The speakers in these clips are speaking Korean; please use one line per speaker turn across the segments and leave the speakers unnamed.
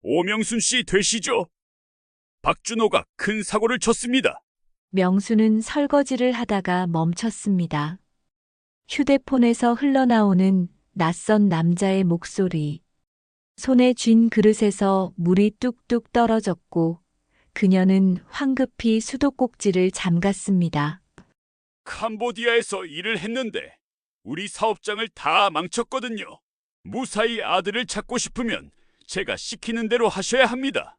오명순 씨 되시죠? 박준호가 큰 사고를 쳤습니다.
명수는 설거지를 하다가 멈췄습니다. 휴대폰에서 흘러나오는 낯선 남자의 목소리. 손에 쥔 그릇에서 물이 뚝뚝 떨어졌고 그녀는 황급히 수도꼭지를 잠갔습니다.
캄보디아에서 일을 했는데 우리 사업장을 다 망쳤거든요. 무사히 아들을 찾고 싶으면 제가 시키는 대로 하셔야 합니다.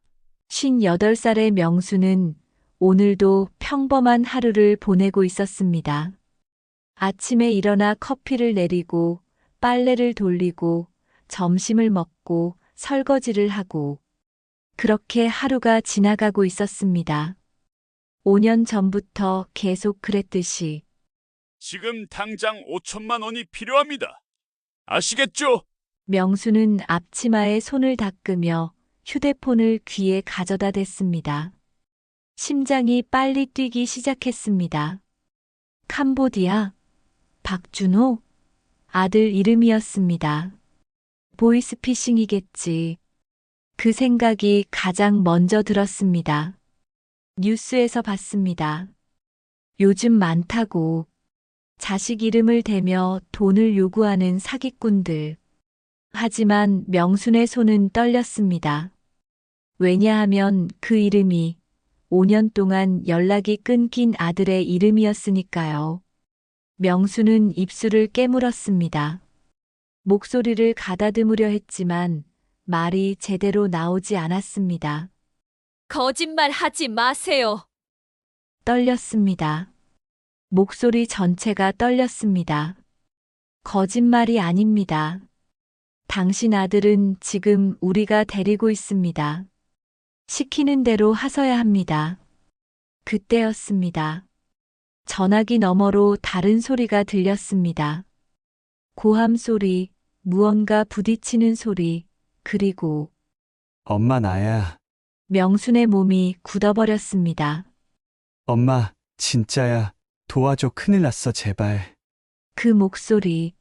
58살의 명수는 오늘도 평범한 하루를 보내고 있었습니다. 아침에 일어나 커피를 내리고 빨래를 돌리고 점심을 먹고 설거지를 하고 그렇게 하루가 지나가고 있었습니다. 5년 전부터 계속 그랬듯이
지금 당장 5천만 원이 필요합니다. 아시겠죠?
명수는 앞치마에 손을 닦으며 휴대폰을 귀에 가져다 댔습니다. 심장이 빨리 뛰기 시작했습니다. 캄보디아, 박준호, 아들 이름이었습니다. 보이스피싱이겠지. 그 생각이 가장 먼저 들었습니다. 뉴스에서 봤습니다. 요즘 많다고. 자식 이름을 대며 돈을 요구하는 사기꾼들. 하지만 명순의 손은 떨렸습니다. 왜냐하면 그 이름이 5년 동안 연락이 끊긴 아들의 이름이었으니까요. 명수는 입술을 깨물었습니다. 목소리를 가다듬으려 했지만 말이 제대로 나오지 않았습니다.
거짓말 하지 마세요.
떨렸습니다. 목소리 전체가 떨렸습니다. 거짓말이 아닙니다. 당신 아들은 지금 우리가 데리고 있습니다. 시키는 대로 하셔야 합니다. 그때였습니다. 전화기 너머로 다른 소리가 들렸습니다. 고함 소리, 무언가 부딪히는 소리, 그리고
엄마 나야.
명순의 몸이 굳어버렸습니다.
엄마, 진짜야. 도와줘. 큰일 났어, 제발.
그 목소리,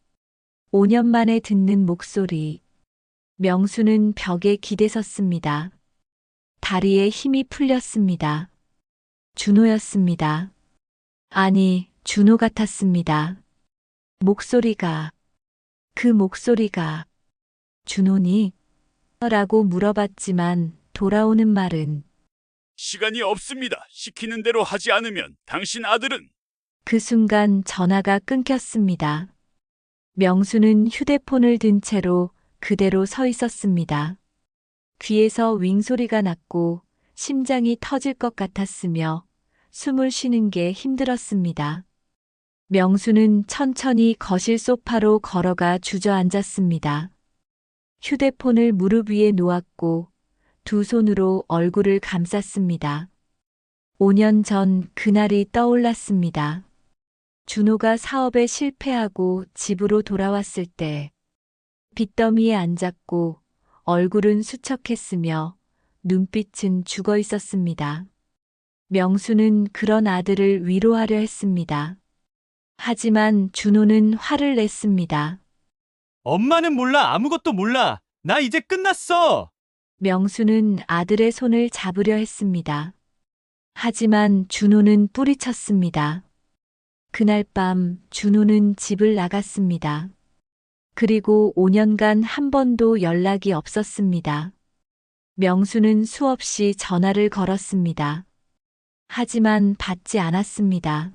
5년 만에 듣는 목소리. 명수는 벽에 기대섰습니다. 다리에 힘이 풀렸습니다. 준호였습니다. 아니, 준호 같았습니다. 목소리가, 그 목소리가, 준호니? 라고 물어봤지만 돌아오는 말은
시간이 없습니다. 시키는 대로 하지 않으면 당신 아들은
그 순간 전화가 끊겼습니다. 명수는 휴대폰을 든 채로 그대로 서 있었습니다. 귀에서 윙 소리가 났고 심장이 터질 것 같았으며 숨을 쉬는 게 힘들었습니다. 명수는 천천히 거실 소파로 걸어가 주저앉았습니다. 휴대폰을 무릎 위에 놓았고 두 손으로 얼굴을 감쌌습니다. 5년 전 그날이 떠올랐습니다. 준호가 사업에 실패하고 집으로 돌아왔을 때 빚더미에 앉았고 얼굴은 수척했으며 눈빛은 죽어 있었습니다. 명수는 그런 아들을 위로하려 했습니다. 하지만 준호는 화를 냈습니다.
엄마는 몰라. 아무것도 몰라. 나 이제 끝났어.
명수는 아들의 손을 잡으려 했습니다. 하지만 준호는 뿌리쳤습니다. 그날 밤 준호는 집을 나갔습니다. 그리고 5년간 한 번도 연락이 없었습니다. 명수는 수없이 전화를 걸었습니다. 하지만 받지 않았습니다.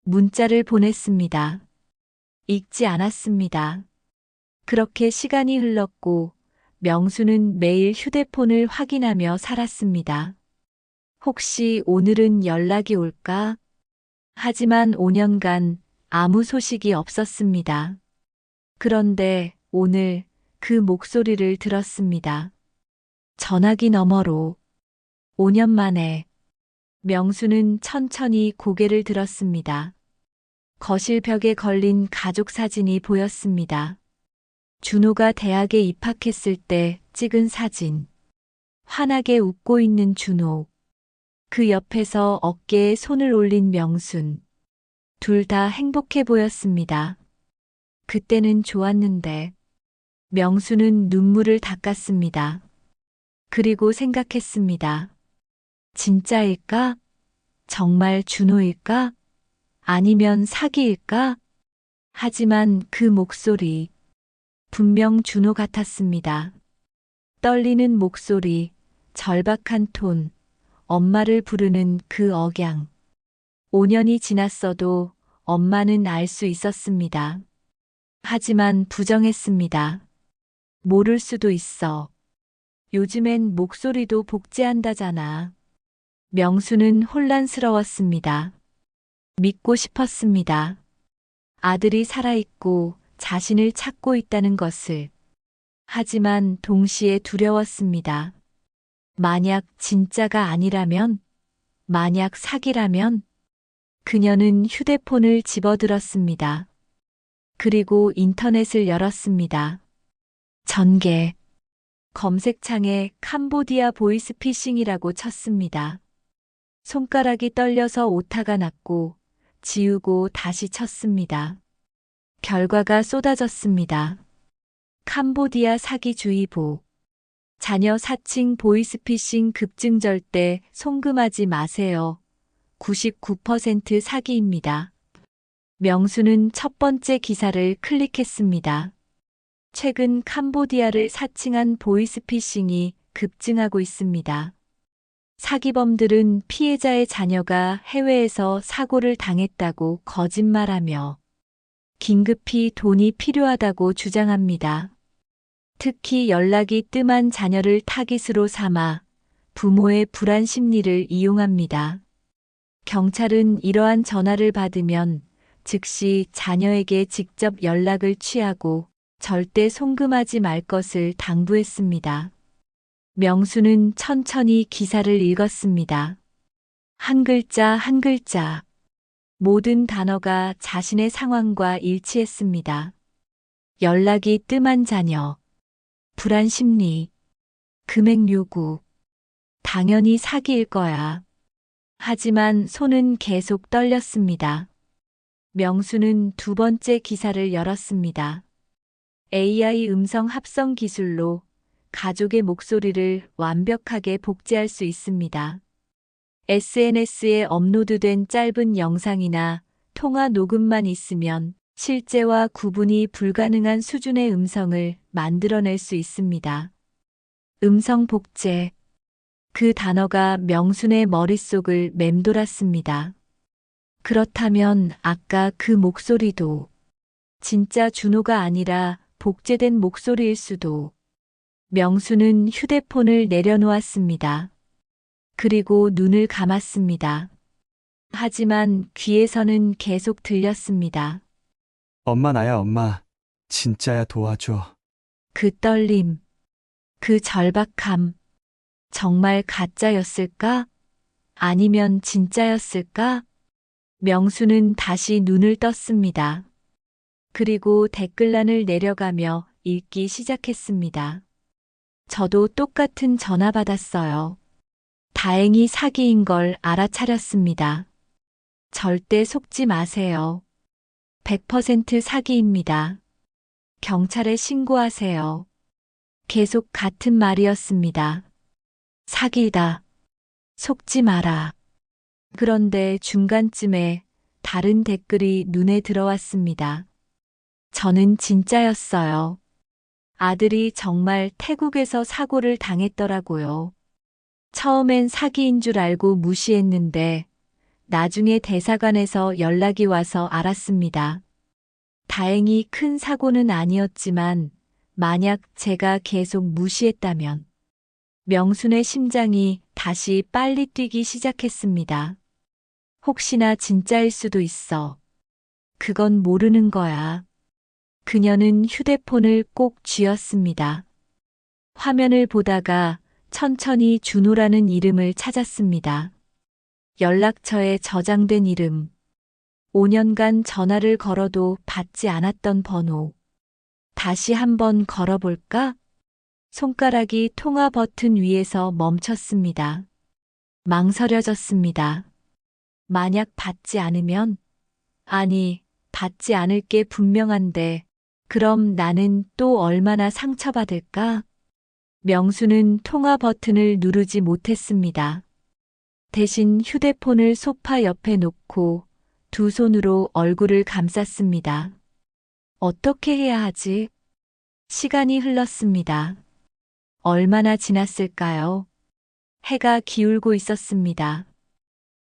문자를 보냈습니다. 읽지 않았습니다. 그렇게 시간이 흘렀고 명수는 매일 휴대폰을 확인하며 살았습니다. 혹시 오늘은 연락이 올까? 하지만 5년간 아무 소식이 없었습니다. 그런데 오늘 그 목소리를 들었습니다. 전화기 너머로 5년 만에 명수는 천천히 고개를 들었습니다. 거실 벽에 걸린 가족 사진이 보였습니다. 준호가 대학에 입학했을 때 찍은 사진. 환하게 웃고 있는 준호. 그 옆에서 어깨에 손을 올린 명순. 둘 다 행복해 보였습니다. 그때는 좋았는데 명수는 눈물을 닦았습니다. 그리고 생각했습니다. 진짜일까? 정말 준호일까? 아니면 사기일까? 하지만 그 목소리, 분명 준호 같았습니다. 떨리는 목소리, 절박한 톤, 엄마를 부르는 그 억양. 5년이 지났어도 엄마는 알 수 있었습니다. 하지만 부정했습니다. 모를 수도 있어. 요즘엔 목소리도 복제한다잖아. 명수는 혼란스러웠습니다. 믿고 싶었습니다. 아들이 살아있고 자신을 찾고 있다는 것을. 하지만 동시에 두려웠습니다. 만약 진짜가 아니라면, 만약 사기라면, 그녀는 휴대폰을 집어들었습니다. 그리고 인터넷을 열었습니다. 전개. 검색창에 캄보디아 보이스피싱이라고 쳤습니다. 손가락이 떨려서 오타가 났고, 지우고 다시 쳤습니다. 결과가 쏟아졌습니다. 캄보디아 사기주의보. 자녀 사칭 보이스피싱 급증 절대 송금하지 마세요. 99% 사기입니다. 명수는 첫 번째 기사를 클릭했습니다. 최근 캄보디아를 사칭한 보이스피싱이 급증하고 있습니다. 사기범들은 피해자의 자녀가 해외에서 사고를 당했다고 거짓말하며 긴급히 돈이 필요하다고 주장합니다. 특히 연락이 뜸한 자녀를 타깃으로 삼아 부모의 불안 심리를 이용합니다. 경찰은 이러한 전화를 받으면 즉시 자녀에게 직접 연락을 취하고 절대 송금하지 말 것을 당부했습니다. 명수는 천천히 기사를 읽었습니다. 한 글자 한 글자. 모든 단어가 자신의 상황과 일치했습니다. 연락이 뜸한 자녀, 불안 심리, 금액 요구. 당연히 사기일 거야. 하지만 손은 계속 떨렸습니다. 명수는 두 번째 기사를 열었습니다. AI 음성 합성 기술로 가족의 목소리를 완벽하게 복제할 수 있습니다. SNS에 업로드된 짧은 영상이나 통화 녹음만 있으면 실제와 구분이 불가능한 수준의 음성을 만들어낼 수 있습니다. 음성 복제. 그 단어가 명순의 머릿속을 맴돌았습니다. 그렇다면 아까 그 목소리도 진짜 준호가 아니라 복제된 목소리일 수도. 명수는 휴대폰을 내려놓았습니다. 그리고 눈을 감았습니다. 하지만 귀에서는 계속 들렸습니다.
엄마 나야 엄마. 진짜야 도와줘.
그 떨림, 그 절박함. 정말 가짜였을까? 아니면 진짜였을까? 명수는 다시 눈을 떴습니다. 그리고 댓글란을 내려가며 읽기 시작했습니다. 저도 똑같은 전화 받았어요. 다행히 사기인 걸 알아차렸습니다. 절대 속지 마세요. 100% 사기입니다. 경찰에 신고하세요. 계속 같은 말이었습니다. 사기다. 속지 마라. 그런데 중간쯤에 다른 댓글이 눈에 들어왔습니다. 저는 진짜였어요. 아들이 정말 태국에서 사고를 당했더라고요. 처음엔 사기인 줄 알고 무시했는데 나중에 대사관에서 연락이 와서 알았습니다. 다행히 큰 사고는 아니었지만 만약 제가 계속 무시했다면 명순의 심장이 다시 빨리 뛰기 시작했습니다. 혹시나 진짜일 수도 있어. 그건 모르는 거야. 그녀는 휴대폰을 꼭 쥐었습니다. 화면을 보다가 천천히 준호라는 이름을 찾았습니다. 연락처에 저장된 이름. 5년간 전화를 걸어도 받지 않았던 번호. 다시 한번 걸어볼까? 손가락이 통화 버튼 위에서 멈췄습니다. 망설여졌습니다. 만약 받지 않으면? 아니, 받지 않을 게 분명한데, 그럼 나는 또 얼마나 상처받을까? 명수는 통화 버튼을 누르지 못했습니다. 대신 휴대폰을 소파 옆에 놓고 두 손으로 얼굴을 감쌌습니다. 어떻게 해야 하지? 시간이 흘렀습니다. 얼마나 지났을까요? 해가 기울고 있었습니다.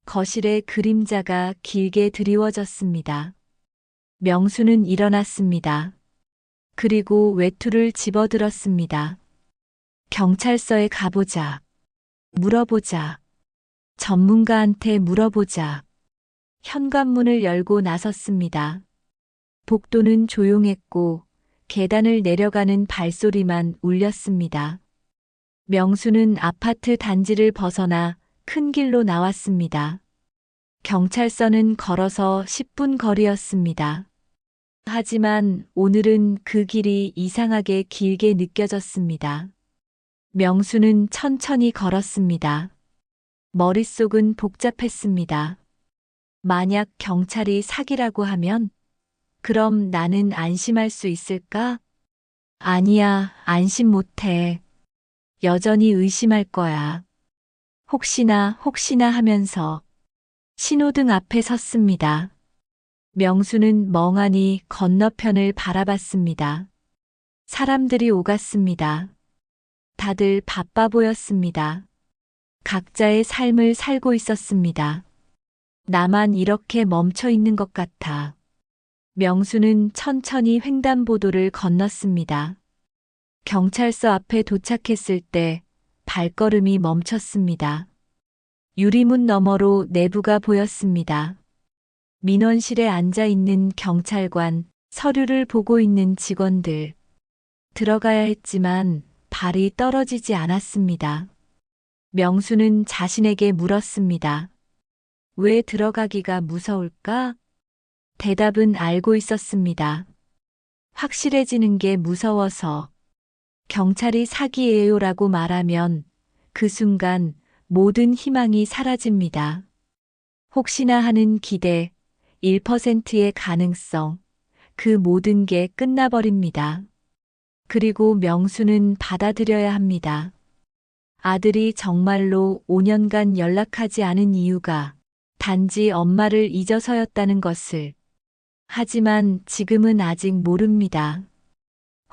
거실에 그림자가 길게 드리워졌습니다. 명수는 일어났습니다. 그리고 외투를 집어들었습니다. 경찰서에 가보자. 물어보자. 전문가한테 물어보자. 현관문을 열고 나섰습니다. 복도는 조용했고 계단을 내려가는 발소리만 울렸습니다. 명수는 아파트 단지를 벗어나 큰 길로 나왔습니다. 경찰서는 걸어서 10분 거리였습니다. 하지만 오늘은 그 길이 이상하게 길게 느껴졌습니다. 명수는 천천히 걸었습니다. 머릿속은 복잡했습니다. 만약 경찰이 사기라고 하면 그럼 나는 안심할 수 있을까? 아니야, 안심 못해. 여전히 의심할 거야. 혹시나 하면서 신호등 앞에 섰습니다. 명수는 멍하니 건너편을 바라봤습니다. 사람들이 오갔습니다. 다들 바빠 보였습니다. 각자의 삶을 살고 있었습니다. 나만 이렇게 멈춰 있는 것 같아. 명수는 천천히 횡단보도를 건넜습니다. 경찰서 앞에 도착했을 때 발걸음이 멈췄습니다. 유리문 너머로 내부가 보였습니다. 민원실에 앉아 있는 경찰관, 서류를 보고 있는 직원들. 들어가야 했지만 발이 떨어지지 않았습니다. 명수는 자신에게 물었습니다. 왜 들어가기가 무서울까? 대답은 알고 있었습니다. 확실해지는 게 무서워서. 경찰이 사기예요라고 말하면 그 순간 모든 희망이 사라집니다. 혹시나 하는 기대, 1%의 가능성, 그 모든 게 끝나버립니다. 그리고 명수는 받아들여야 합니다. 아들이 정말로 5년간 연락하지 않은 이유가 단지 엄마를 잊어서였다는 것을. 하지만 지금은 아직 모릅니다.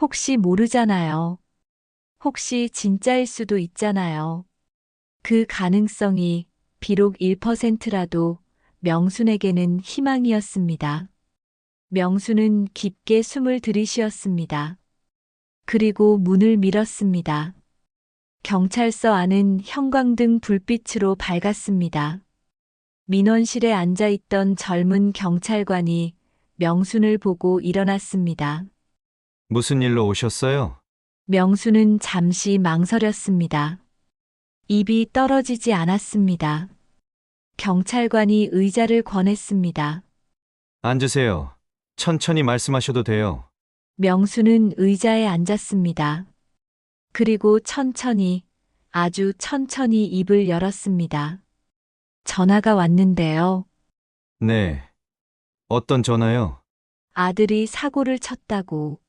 혹시 모르잖아요. 혹시 진짜일 수도 있잖아요. 그 가능성이 비록 1%라도 명순에게는 희망이었습니다. 명수는 깊게 숨을 들이쉬었습니다. 그리고 문을 밀었습니다. 경찰서 안은 형광등 불빛으로 밝았습니다. 민원실에 앉아있던 젊은 경찰관이 명순을 보고 일어났습니다.
무슨 일로 오셨어요?
명수는 잠시 망설였습니다. 입이 떨어지지 않았습니다. 경찰관이 의자를 권했습니다.
앉으세요. 천천히 말씀하셔도 돼요.
명수는 의자에 앉았습니다. 그리고 천천히, 아주 천천히 입을 열었습니다. 전화가 왔는데요.
네. 어떤 전화요?
아들이 사고를 쳤다고.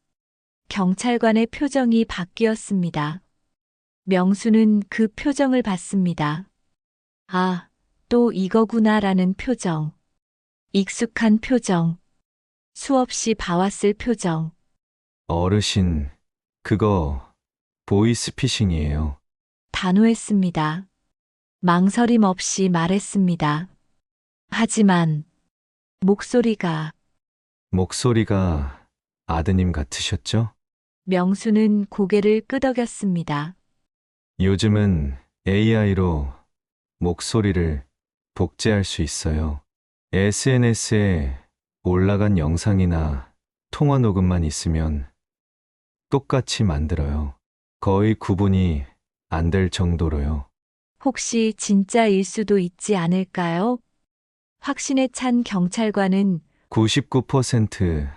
경찰관의 표정이 바뀌었습니다. 명수는 그 표정을 봤습니다. 아, 또 이거구나라는 표정. 익숙한 표정. 수없이 봐왔을 표정.
어르신, 그거 보이스피싱이에요.
단호했습니다. 망설임 없이 말했습니다. 하지만 목소리가.
목소리가 아드님 같으셨죠?
명수는 고개를 끄덕였습니다.
요즘은 AI로 목소리를 복제할 수 있어요. SNS에 올라간 영상이나 통화 녹음만 있으면 똑같이 만들어요. 거의 구분이 안 될 정도로요.
혹시 진짜일 수도 있지 않을까요? 확신에 찬 경찰관은
99%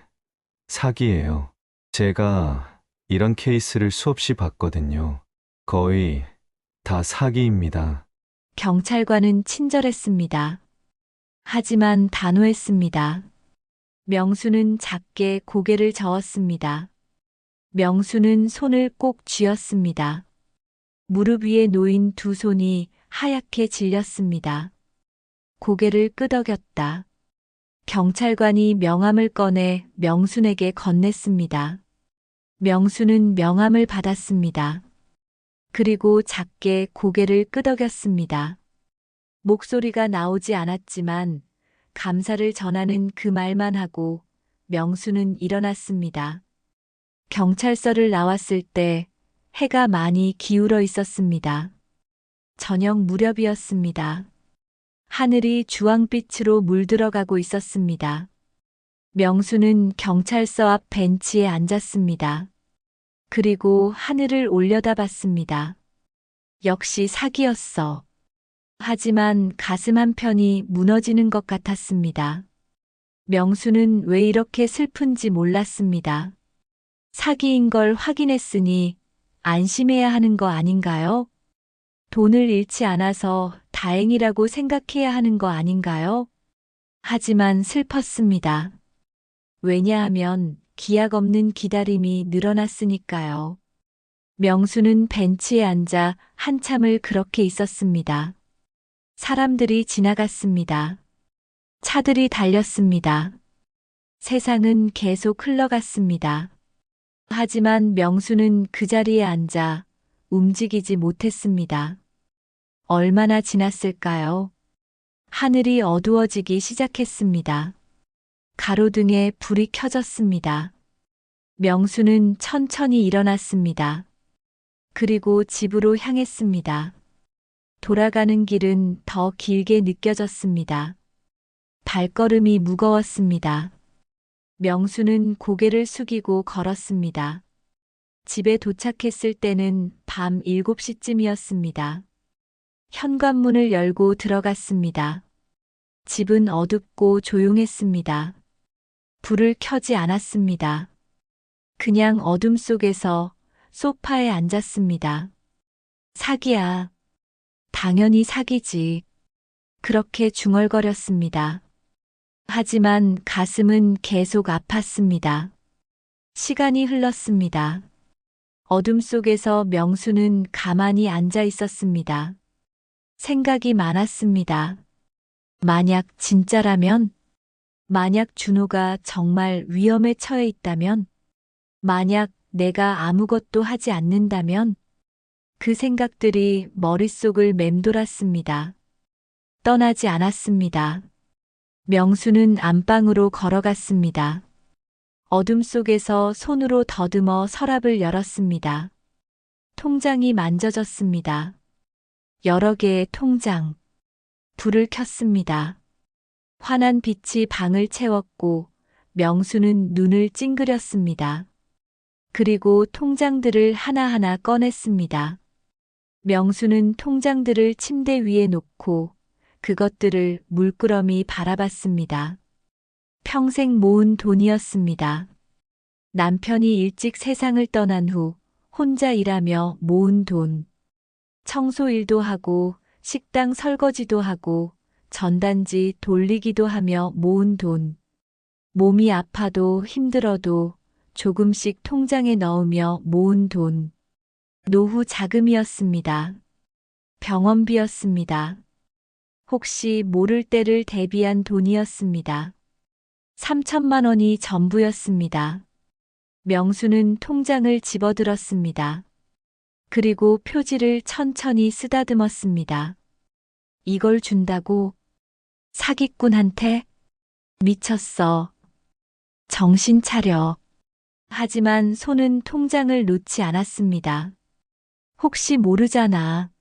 사기예요. 제가 이런 케이스를 수없이 봤거든요. 거의 다 사기입니다.
경찰관은 친절했습니다. 하지만 단호했습니다. 명수는 작게 고개를 저었습니다. 명수는 손을 꼭 쥐었습니다. 무릎 위에 놓인 두 손이 하얗게 질렸습니다. 고개를 끄덕였다. 경찰관이 명함을 꺼내 명순에게 건넸습니다. 명순은 명함을 받았습니다. 그리고 작게 고개를 끄덕였습니다. 목소리가 나오지 않았지만 감사를 전하는 그 말만 하고 명순은 일어났습니다. 경찰서를 나왔을 때 해가 많이 기울어 있었습니다. 저녁 무렵이었습니다. 하늘이 주황빛으로 물들어가고 있었습니다. 명수는 경찰서 앞 벤치에 앉았습니다. 그리고 하늘을 올려다봤습니다. 역시 사기였어. 하지만 가슴 한편이 무너지는 것 같았습니다. 명수는 왜 이렇게 슬픈지 몰랐습니다. 사기인 걸 확인했으니 안심해야 하는 거 아닌가요? 돈을 잃지 않아서 다행이라고 생각해야 하는 거 아닌가요? 하지만 슬펐습니다. 왜냐하면 기약 없는 기다림이 늘어났으니까요. 명수는 벤치에 앉아 한참을 그렇게 있었습니다. 사람들이 지나갔습니다. 차들이 달렸습니다. 세상은 계속 흘러갔습니다. 하지만 명수는 그 자리에 앉아 움직이지 못했습니다. 얼마나 지났을까요? 하늘이 어두워지기 시작했습니다. 가로등에 불이 켜졌습니다. 명수는 천천히 일어났습니다. 그리고 집으로 향했습니다. 돌아가는 길은 더 길게 느껴졌습니다. 발걸음이 무거웠습니다. 명수는 고개를 숙이고 걸었습니다. 집에 도착했을 때는 밤 7시쯤이었습니다. 현관문을 열고 들어갔습니다. 집은 어둡고 조용했습니다. 불을 켜지 않았습니다. 그냥 어둠 속에서 소파에 앉았습니다. 사기야. 당연히 사기지. 그렇게 중얼거렸습니다. 하지만 가슴은 계속 아팠습니다. 시간이 흘렀습니다. 어둠 속에서 명수는 가만히 앉아 있었습니다. 생각이 많았습니다. 만약 진짜라면? 만약 준호가 정말 위험에 처해 있다면? 만약 내가 아무것도 하지 않는다면? 그 생각들이 머릿속을 맴돌았습니다. 떠나지 않았습니다. 명수는 안방으로 걸어갔습니다. 어둠 속에서 손으로 더듬어 서랍을 열었습니다. 통장이 만져졌습니다. 여러 개의 통장. 불을 켰습니다. 환한 빛이 방을 채웠고 명수는 눈을 찡그렸습니다. 그리고 통장들을 하나하나 꺼냈습니다. 명수는 통장들을 침대 위에 놓고 그것들을 물끄러미 바라봤습니다. 평생 모은 돈이었습니다. 남편이 일찍 세상을 떠난 후 혼자 일하며 모은 돈. 청소 일도 하고 식당 설거지도 하고 전단지 돌리기도 하며 모은 돈. 몸이 아파도 힘들어도 조금씩 통장에 넣으며 모은 돈. 노후 자금이었습니다. 병원비였습니다. 혹시 모를 때를 대비한 돈이었습니다. 3천만 원이 전부였습니다. 명수는 통장을 집어들었습니다. 그리고 표지를 천천히 쓰다듬었습니다. 이걸 준다고? 사기꾼한테? 미쳤어. 정신 차려. 하지만 손은 통장을 놓지 않았습니다. 혹시 모르잖아.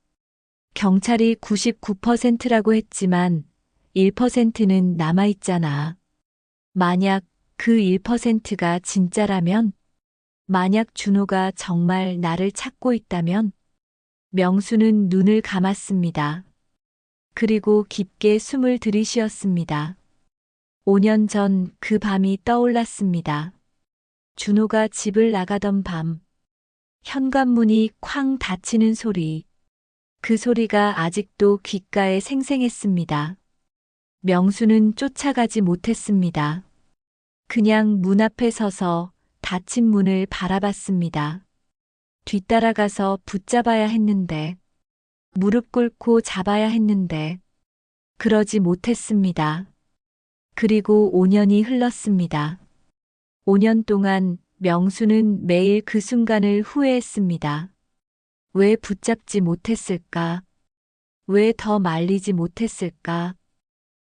경찰이 99%라고 했지만 1%는 남아있잖아. 만약 그 1%가 진짜라면? 만약 준호가 정말 나를 찾고 있다면? 명수는 눈을 감았습니다. 그리고 깊게 숨을 들이쉬었습니다. 5년 전 그 밤이 떠올랐습니다. 준호가 집을 나가던 밤. 현관문이 쾅 닫히는 소리. 그 소리가 아직도 귓가에 생생했습니다. 명수는 쫓아가지 못했습니다. 그냥 문 앞에 서서 닫힌 문을 바라봤습니다. 뒤따라가서 붙잡아야 했는데, 무릎 꿇고 잡아야 했는데, 그러지 못했습니다. 그리고 5년이 흘렀습니다. 5년 동안 명수는 매일 그 순간을 후회했습니다. 왜 붙잡지 못했을까? 왜 더 말리지 못했을까?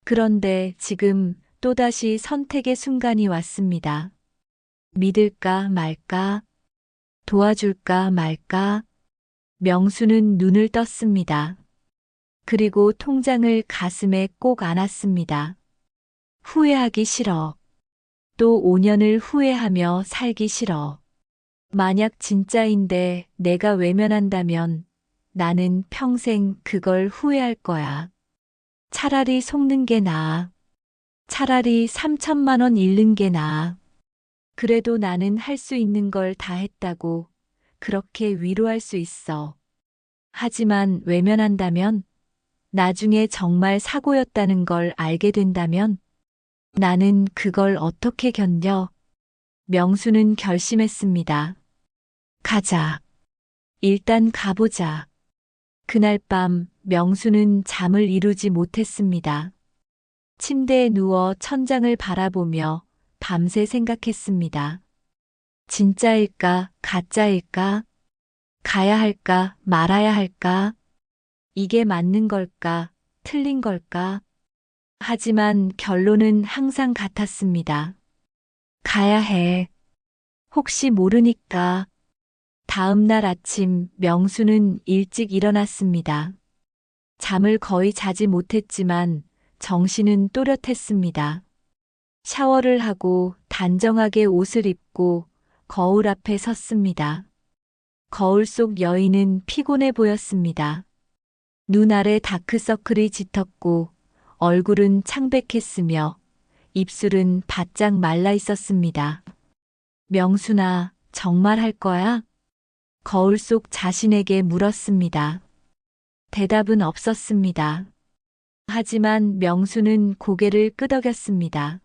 그런데 지금 또다시 선택의 순간이 왔습니다. 믿을까 말까? 도와줄까 말까? 명수는 눈을 떴습니다. 그리고 통장을 가슴에 꼭 안았습니다. 후회하기 싫어. 또 5년을 후회하며 살기 싫어. 만약 진짜인데 내가 외면한다면 나는 평생 그걸 후회할 거야. 차라리 속는 게 나아. 차라리 3천만 원 잃는 게 나아. 그래도 나는 할 수 있는 걸 다 했다고 그렇게 위로할 수 있어. 하지만 외면한다면, 나중에 정말 사고였다는 걸 알게 된다면 나는 그걸 어떻게 견뎌? 명수는 결심했습니다. 가자. 일단 가보자. 그날 밤 명수는 잠을 이루지 못했습니다. 침대에 누워 천장을 바라보며 밤새 생각했습니다. 진짜일까, 가짜일까? 가야 할까, 말아야 할까? 이게 맞는 걸까, 틀린 걸까? 하지만 결론은 항상 같았습니다. 가야 해. 혹시 모르니까. 다음 날 아침 명수는 일찍 일어났습니다. 잠을 거의 자지 못했지만 정신은 또렷했습니다. 샤워를 하고 단정하게 옷을 입고 거울 앞에 섰습니다. 거울 속 여인은 피곤해 보였습니다. 눈 아래 다크서클이 짙었고 얼굴은 창백했으며 입술은 바짝 말라 있었습니다. 명순아, 정말 할 거야? 거울 속 자신에게 물었습니다. 대답은 없었습니다. 하지만 명수는 고개를 끄덕였습니다.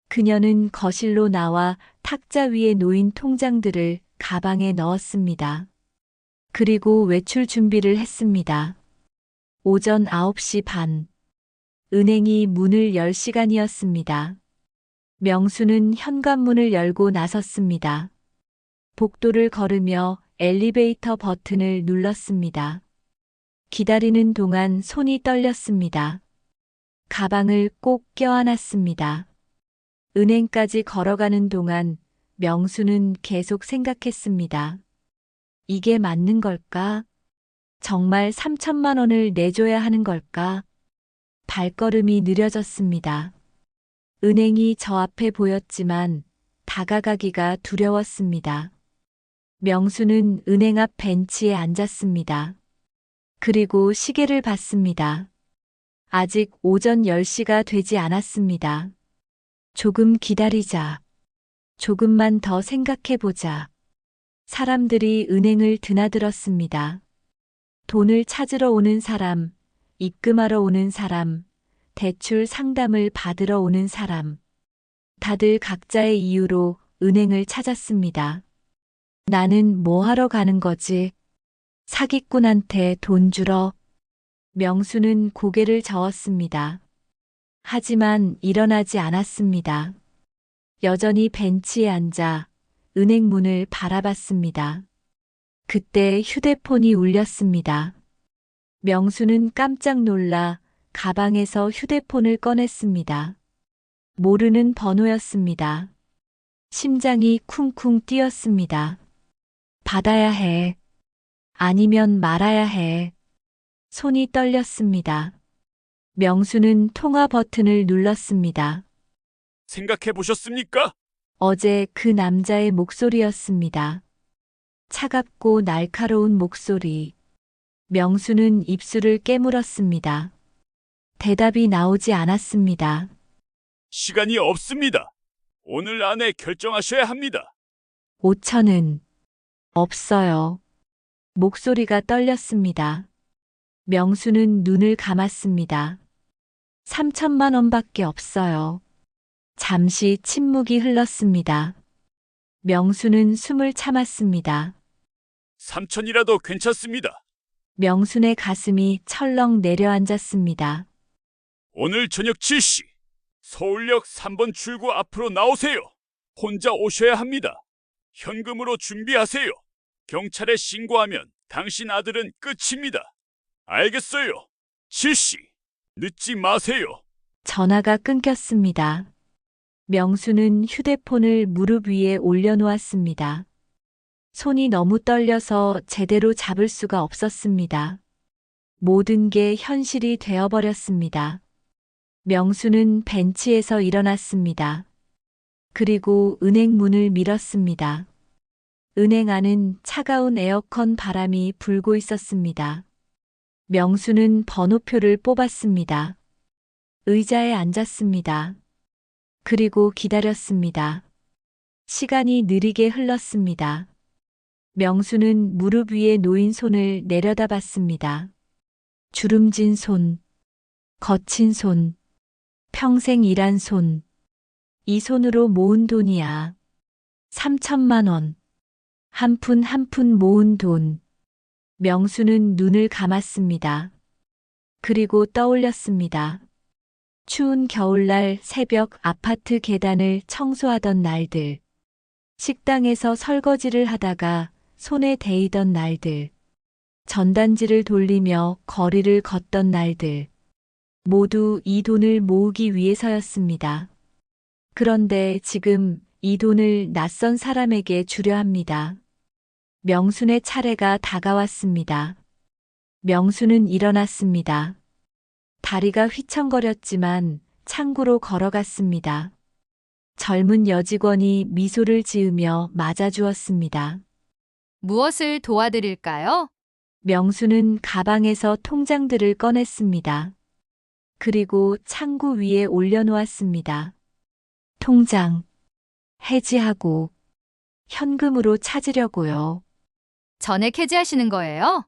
그녀는 거실로 나와 탁자 위에 놓인 통장들을 가방에 넣었습니다. 그리고 외출 준비를 했습니다. 오전 9시 반. 은행이 문을 열 시간이었습니다. 명수는 현관문을 열고 나섰습니다. 복도를 걸으며 엘리베이터 버튼을 눌렀습니다. 기다리는 동안 손이 떨렸습니다. 가방을 꼭 껴안았습니다. 은행까지 걸어가는 동안 명수는 계속 생각했습니다. 이게 맞는 걸까? 정말 3천만 원을 내줘야 하는 걸까? 발걸음이 느려졌습니다. 은행이 저 앞에 보였지만 다가가기가 두려웠습니다. 명수는 은행 앞 벤치에 앉았습니다. 그리고 시계를 봤습니다. 아직 오전 10시가 되지 않았습니다. 조금 기다리자. 조금만 더 생각해보자. 사람들이 은행을 드나들었습니다. 돈을 찾으러 오는 사람, 입금하러 오는 사람, 대출 상담을 받으러 오는 사람. 다들 각자의 이유로 은행을 찾았습니다. 나는 뭐 하러 가는 거지? 사기꾼한테 돈 주러? 명수는 고개를 저었습니다. 하지만 일어나지 않았습니다. 여전히 벤치에 앉아 은행 문을 바라봤습니다. 그때 휴대폰이 울렸습니다. 명수는 깜짝 놀라 가방에서 휴대폰을 꺼냈습니다. 모르는 번호였습니다. 심장이 쿵쿵 뛰었습니다. 받아야 해. 아니면 말아야 해. 손이 떨렸습니다. 명수는 통화 버튼을 눌렀습니다.
생각해 보셨습니까?
어제 그 남자의 목소리였습니다. 차갑고 날카로운 목소리. 명수는 입술을 깨물었습니다. 대답이 나오지 않았습니다.
시간이 없습니다. 오늘 안에 결정하셔야 합니다.
5천은 없어요. 목소리가 떨렸습니다. 명수는 눈을 감았습니다. 3천만 원밖에 없어요. 잠시 침묵이 흘렀습니다. 명수는 숨을 참았습니다.
3천이라도 괜찮습니다.
명순의 가슴이 철렁 내려앉았습니다.
오늘 저녁 7시 서울역 3번 출구 앞으로 나오세요. 혼자 오셔야 합니다. 현금으로 준비하세요. 경찰에 신고하면 당신 아들은 끝입니다. 알겠어요? 7시 늦지 마세요.
전화가 끊겼습니다. 명수는 휴대폰을 무릎 위에 올려놓았습니다. 손이 너무 떨려서 제대로 잡을 수가 없었습니다. 모든 게 현실이 되어버렸습니다. 명수는 벤치에서 일어났습니다. 그리고 은행 문을 밀었습니다. 은행 안은 차가운 에어컨 바람이 불고 있었습니다. 명수는 번호표를 뽑았습니다. 의자에 앉았습니다. 그리고 기다렸습니다. 시간이 느리게 흘렀습니다. 명수는 무릎 위에 놓인 손을 내려다봤습니다. 주름진 손, 거친 손, 평생 일한 손. 이 손으로 모은 돈이야. 3천만 원. 한 푼 한 푼 모은 돈. 명수는 눈을 감았습니다. 그리고 떠올렸습니다. 추운 겨울날 새벽 아파트 계단을 청소하던 날들. 식당에서 설거지를 하다가 손에 데이던 날들. 전단지를 돌리며 거리를 걷던 날들. 모두 이 돈을 모으기 위해서였습니다. 그런데 지금 이 돈을 낯선 사람에게 주려 합니다. 명순의 차례가 다가왔습니다. 명순은 일어났습니다. 다리가 휘청거렸지만 창구로 걸어갔습니다. 젊은 여직원이 미소를 지으며 맞아주었습니다.
무엇을 도와드릴까요?
명수는 가방에서 통장들을 꺼냈습니다. 그리고 창구 위에 올려놓았습니다. 통장, 해지하고, 현금으로 찾으려고요.
전액 해지하시는 거예요?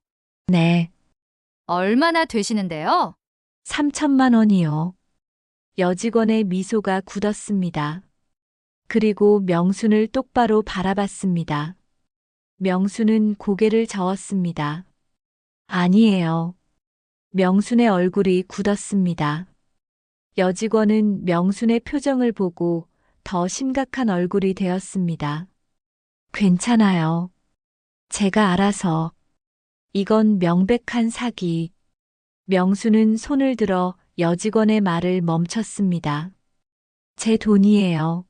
네,
얼마나 되시는데요?
3천만 원이요. 여직원의 미소가 굳었습니다. 그리고 명순을 똑바로 바라봤습니다. 명순은 고개를 저었습니다. 아니에요. 명순의 얼굴이 굳었습니다. 여직원은 명순의 표정을 보고 더 심각한 얼굴이 되었습니다. 괜찮아요. 제가 알아서. 이건 명백한 사기. 명수는 손을 들어 여직원의 말을 멈췄습니다. 제 돈이에요.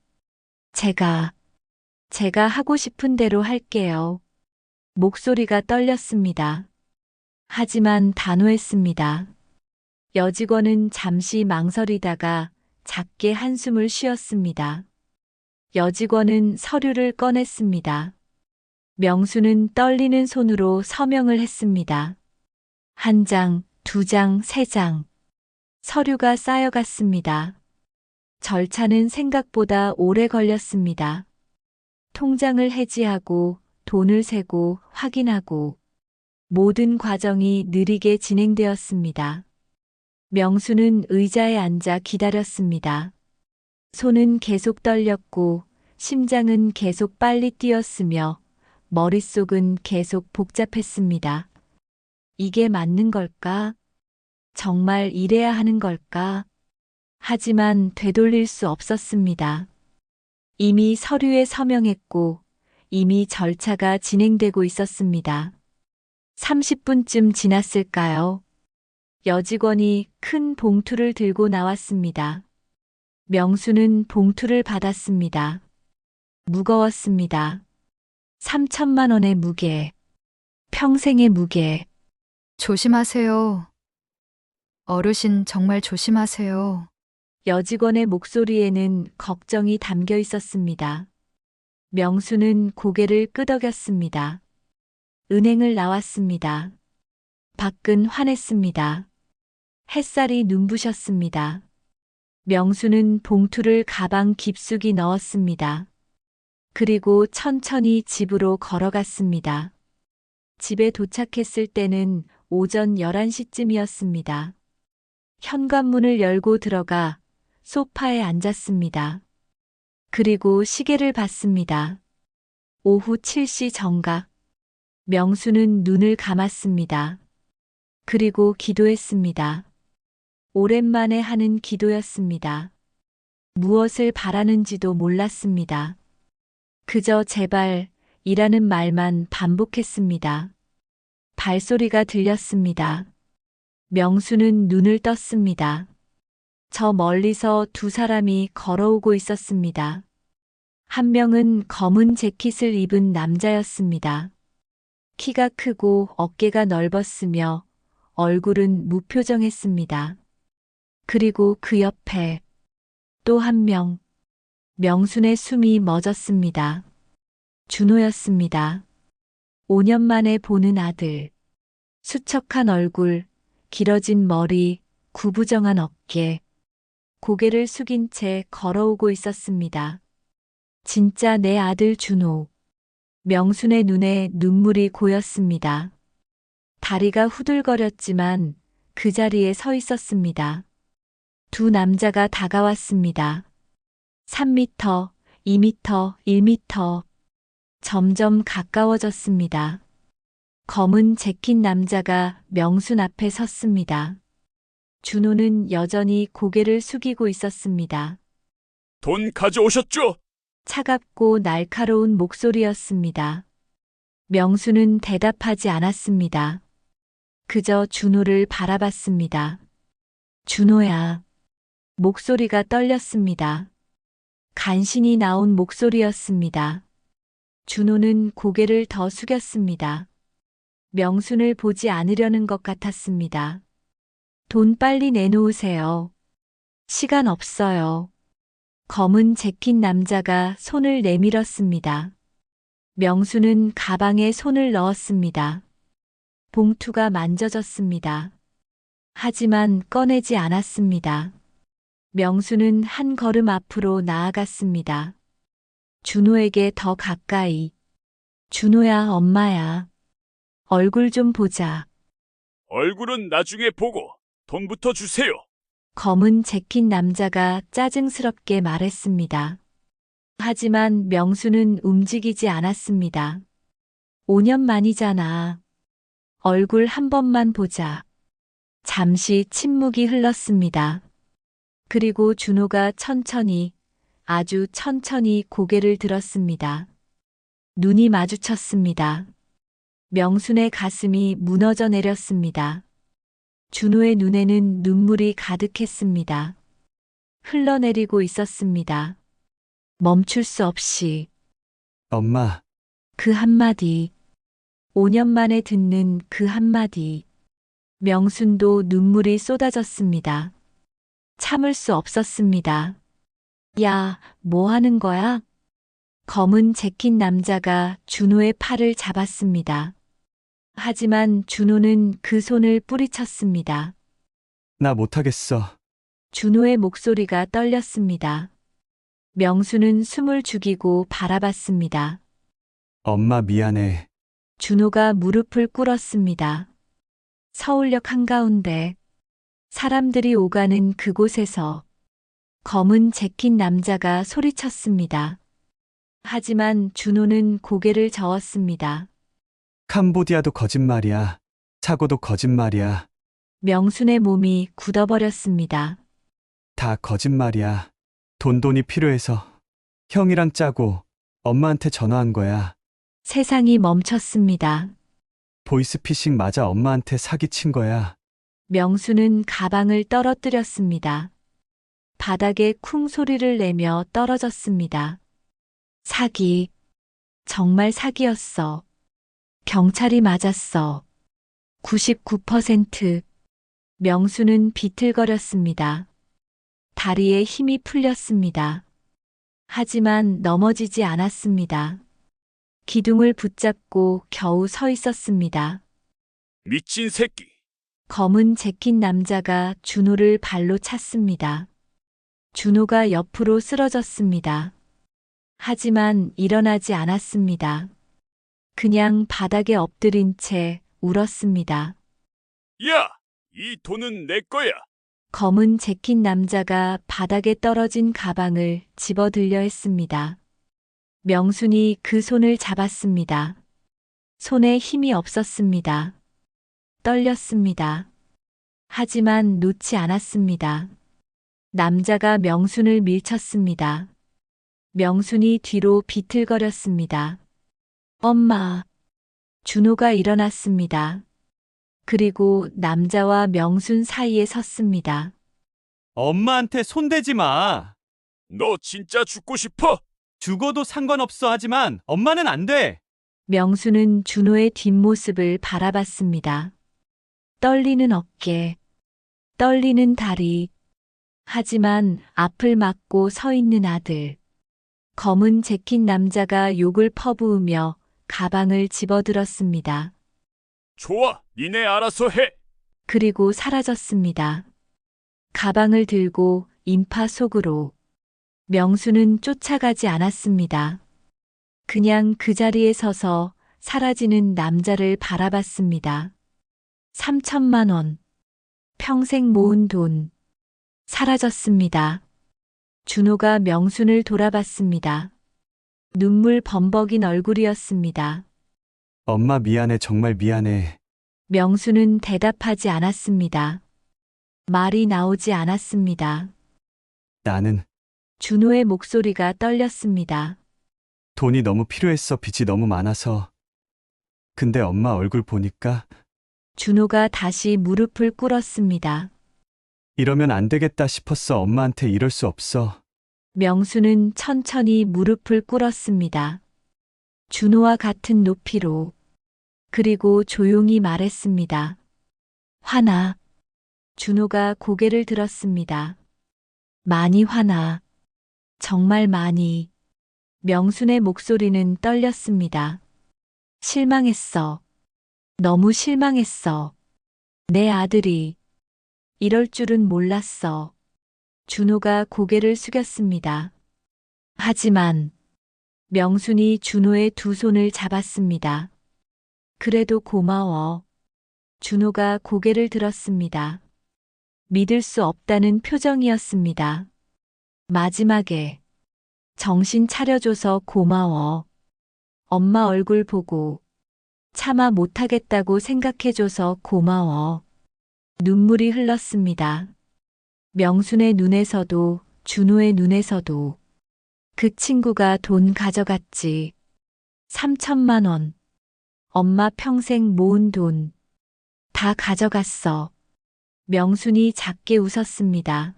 제가 하고 싶은 대로 할게요. 목소리가 떨렸습니다. 하지만 단호했습니다. 여직원은 잠시 망설이다가 작게 한숨을 쉬었습니다. 여직원은 서류를 꺼냈습니다. 명수는 떨리는 손으로 서명을 했습니다. 1장, 2장, 3장. 서류가 쌓여갔습니다. 절차는 생각보다 오래 걸렸습니다. 통장을 해지하고 돈을 세고 확인하고 모든 과정이 느리게 진행되었습니다. 명수는 의자에 앉아 기다렸습니다. 손은 계속 떨렸고 심장은 계속 빨리 뛰었으며 머릿속은 계속 복잡했습니다. 이게 맞는 걸까? 정말 이래야 하는 걸까? 하지만 되돌릴 수 없었습니다. 이미 서류에 서명했고 이미 절차가 진행되고 있었습니다. 30분쯤 지났을까요? 여직원이 큰 봉투를 들고 나왔습니다. 명수는 봉투를 받았습니다. 무거웠습니다. 3천만 원의 무게, 평생의 무게.
조심하세요. 어르신 정말 조심하세요.
여직원의 목소리에는 걱정이 담겨 있었습니다. 명수는 고개를 끄덕였습니다. 은행을 나왔습니다. 밖은 환했습니다. 햇살이 눈부셨습니다. 명수는 봉투를 가방 깊숙이 넣었습니다. 그리고 천천히 집으로 걸어갔습니다. 집에 도착했을 때는 오전 11시쯤이었습니다. 현관문을 열고 들어가 소파에 앉았습니다. 그리고 시계를 봤습니다. 오후 7시 정각. 명수는 눈을 감았습니다. 그리고 기도했습니다. 오랜만에 하는 기도였습니다. 무엇을 바라는지도 몰랐습니다. 그저 제발 이라는 말만 반복했습니다. 발소리가 들렸습니다. 명수는 눈을 떴습니다. 저 멀리서 두 사람이 걸어오고 있었습니다. 한 명은 검은 재킷을 입은 남자였습니다. 키가 크고 어깨가 넓었으며 얼굴은 무표정했습니다. 그리고 그 옆에 또 한 명, 명순의 숨이 멎었습니다. 준호였습니다. 5년 만에 보는 아들. 수척한 얼굴, 길어진 머리, 구부정한 어깨. 고개를 숙인 채 걸어오고 있었습니다. 진짜 내 아들 준호. 명순의 눈에 눈물이 고였습니다. 다리가 후들거렸지만 그 자리에 서 있었습니다. 두 남자가 다가왔습니다. 3m, 2m, 1m. 점점 가까워졌습니다. 검은 재킷 남자가 명순 앞에 섰습니다. 준호는 여전히 고개를 숙이고 있었습니다.
돈 가져오셨죠?
차갑고 날카로운 목소리였습니다. 명수는 대답하지 않았습니다. 그저 준호를 바라봤습니다. 준호야. 목소리가 떨렸습니다. 간신히 나온 목소리였습니다. 준호는 고개를 더 숙였습니다. 명순을 보지 않으려는 것 같았습니다. 돈 빨리 내놓으세요. 시간 없어요. 검은 재킷 남자가 손을 내밀었습니다. 명수는 가방에 손을 넣었습니다. 봉투가 만져졌습니다. 하지만 꺼내지 않았습니다. 명수는 한 걸음 앞으로 나아갔습니다. 준호에게 더 가까이. 준호야, 엄마야. 얼굴 좀 보자.
얼굴은 나중에 보고 돈부터 주세요.
검은 재킷 남자가 짜증스럽게 말했습니다. 하지만 명수는 움직이지 않았습니다. 5년 만이잖아. 얼굴 한 번만 보자. 잠시 침묵이 흘렀습니다. 그리고 준호가 천천히, 아주 천천히 고개를 들었습니다. 눈이 마주쳤습니다. 명순의 가슴이 무너져 내렸습니다. 준호의 눈에는 눈물이 가득했습니다. 흘러내리고 있었습니다. 멈출 수 없이.
엄마,
그 한마디. 5년 만에 듣는 그 한마디. 명순도 눈물이 쏟아졌습니다. 참을 수 없었습니다. 야, 뭐 하는 거야? 검은 재킷 남자가 준호의 팔을 잡았습니다. 하지만 준호는 그 손을 뿌리쳤습니다.
나 못하겠어.
준호의 목소리가 떨렸습니다. 명수는 숨을 죽이고 바라봤습니다.
엄마 미안해.
준호가 무릎을 꿇었습니다. 서울역 한가운데 사람들이 오가는 그곳에서 검은 재킷 남자가 소리쳤습니다. 하지만 준호는 고개를 저었습니다.
캄보디아도 거짓말이야. 사고도 거짓말이야.
명순의 몸이 굳어버렸습니다.
다 거짓말이야. 돈이 필요해서 형이랑 짜고 엄마한테 전화한 거야.
세상이 멈췄습니다.
보이스피싱 맞아 엄마한테 사기친 거야.
명수는 가방을 떨어뜨렸습니다. 바닥에 쿵 소리를 내며 떨어졌습니다. 사기. 정말 사기였어. 경찰이 맞았어. 99%. 명수는 비틀거렸습니다. 다리에 힘이 풀렸습니다. 하지만 넘어지지 않았습니다. 기둥을 붙잡고 겨우 서 있었습니다.
미친 새끼.
검은 재킷 남자가 준호를 발로 찼습니다. 준호가 옆으로 쓰러졌습니다. 하지만 일어나지 않았습니다. 그냥 바닥에 엎드린 채 울었습니다.
야, 이 돈은 내 거야.
검은 재킷 남자가 바닥에 떨어진 가방을 집어들려 했습니다. 명순이 그 손을 잡았습니다. 손에 힘이 없었습니다. 떨렸습니다. 하지만 놓지 않았습니다. 남자가 명순을 밀쳤습니다. 명순이 뒤로 비틀거렸습니다. 엄마. 준호가 일어났습니다. 그리고 남자와 명순 사이에 섰습니다.
엄마한테 손대지 마.
너 진짜 죽고 싶어?
죽어도 상관없어 하지만 엄마는 안 돼.
명순은 준호의 뒷모습을 바라봤습니다. 떨리는 어깨, 떨리는 다리. 하지만 앞을 막고 서 있는 아들. 검은 재킷 남자가 욕을 퍼부으며 가방을 집어들었습니다.
좋아, 니네 알아서 해.
그리고 사라졌습니다. 가방을 들고 인파 속으로. 명수는 쫓아가지 않았습니다. 그냥 그 자리에 서서 사라지는 남자를 바라봤습니다. 3천만 원. 평생 모은 돈. 사라졌습니다. 준호가 명순을 돌아봤습니다. 눈물 범벅인 얼굴이었습니다.
엄마 미안해, 정말 미안해.
명수는 대답하지 않았습니다. 말이 나오지 않았습니다.
나는
준호의 목소리가 떨렸습니다.
돈이 너무 필요했어. 빚이 너무 많아서. 근데 엄마 얼굴 보니까
준호가 다시 무릎을 꿇었습니다.
이러면 안 되겠다 싶었어. 엄마한테 이럴 수 없어.
명수는 천천히 무릎을 꿇었습니다. 준호와 같은 높이로. 그리고 조용히 말했습니다. 화나. 준호가 고개를 들었습니다. 많이 화나. 정말 많이. 명순의 목소리는 떨렸습니다. 실망했어. 너무 실망했어. 내 아들이 이럴 줄은 몰랐어. 준호가 고개를 숙였습니다. 하지만 명순이 준호의 두 손을 잡았습니다. 그래도 고마워. 준호가 고개를 들었습니다. 믿을 수 없다는 표정이었습니다. 마지막에 정신 차려줘서 고마워. 엄마 얼굴 보고 차마 못하겠다고 생각해줘서 고마워. 눈물이 흘렀습니다. 명순의 눈에서도 준호의 눈에서도 그 친구가 돈 가져갔지. 3천만 원. 엄마 평생 모은 돈. 다 가져갔어. 명순이 작게 웃었습니다.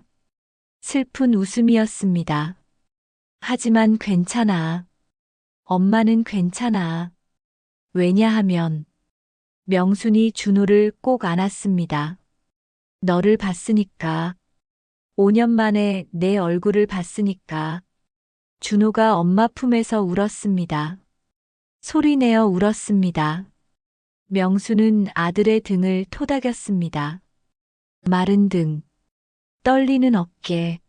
슬픈 웃음이었습니다. 하지만 괜찮아. 엄마는 괜찮아. 왜냐하면 명순이 준호를 꼭 안았습니다. 너를 봤으니까. 5년 만에 내 얼굴을 봤으니까. 준호가 엄마 품에서 울었습니다. 소리내어 울었습니다. 명수는 아들의 등을 토닥였습니다. 마른 등, 떨리는 어깨.